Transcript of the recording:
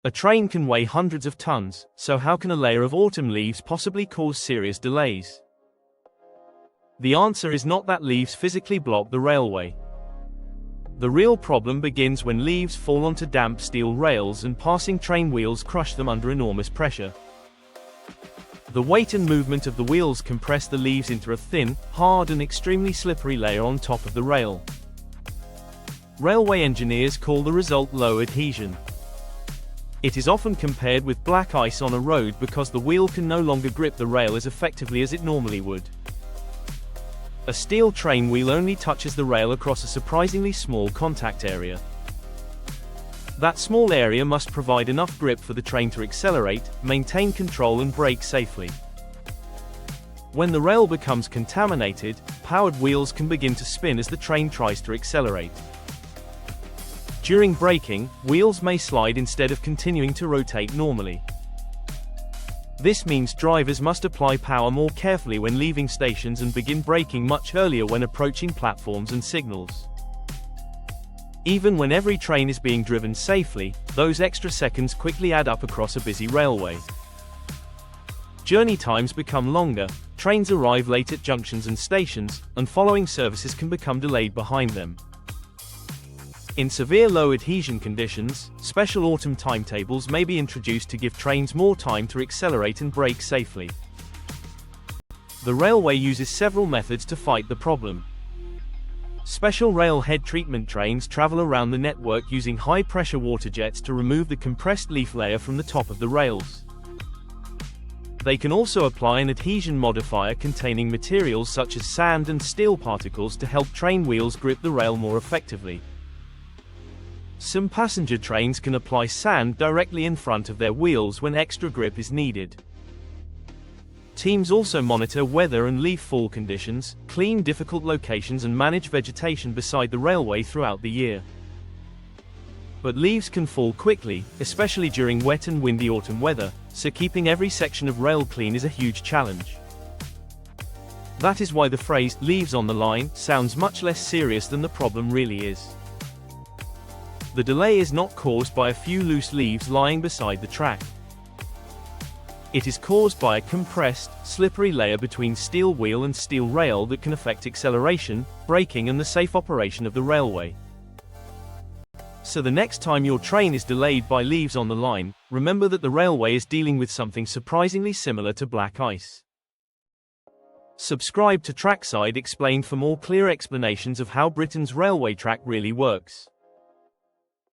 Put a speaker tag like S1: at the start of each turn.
S1: A train can weigh hundreds of tons, so how can a layer of autumn leaves possibly cause serious delays? The answer is not that leaves physically block the railway. The real problem begins when leaves fall onto damp steel rails and passing train wheels crush them under enormous pressure. The weight and movement of the wheels compress the leaves into a thin, hard and extremely slippery layer on top of the rail. Railway engineers call the result low adhesion. It is often compared with black ice on a road because the wheel can no longer grip the rail as effectively as it normally would. A steel train wheel only touches the rail across a surprisingly small contact area. That small area must provide enough grip for the train to accelerate, maintain control and brake safely. When the rail becomes contaminated, powered wheels can begin to spin as the train tries to accelerate. During braking, wheels may slide instead of continuing to rotate normally. This means drivers must apply power more carefully when leaving stations and begin braking much earlier when approaching platforms and signals. Even when every train is being driven safely, those extra seconds quickly add up across a busy railway. Journey times become longer, trains arrive late at junctions and stations, and following services can become delayed behind them. In severe low adhesion conditions, special autumn timetables may be introduced to give trains more time to accelerate and brake safely. The railway uses several methods to fight the problem. Special rail head treatment trains travel around the network using high-pressure water jets to remove the compressed leaf layer from the top of the rails. They can also apply an adhesion modifier containing materials such as sand and steel particles to help train wheels grip the rail more effectively. Some passenger trains can apply sand directly in front of their wheels when extra grip is needed. Teams also monitor weather and leaf fall conditions, clean difficult locations and manage vegetation beside the railway throughout the year. But leaves can fall quickly, especially during wet and windy autumn weather, so keeping every section of rail clean is a huge challenge. That is why the phrase, "leaves on the line," sounds much less serious than the problem really is. The delay is not caused by a few loose leaves lying beside the track. It is caused by a compressed, slippery layer between steel wheel and steel rail that can affect acceleration, braking and the safe operation of the railway. So the next time your train is delayed by leaves on the line, remember that the railway is dealing with something surprisingly similar to black ice. Subscribe to Trackside Explained for more clear explanations of how Britain's railway track really works.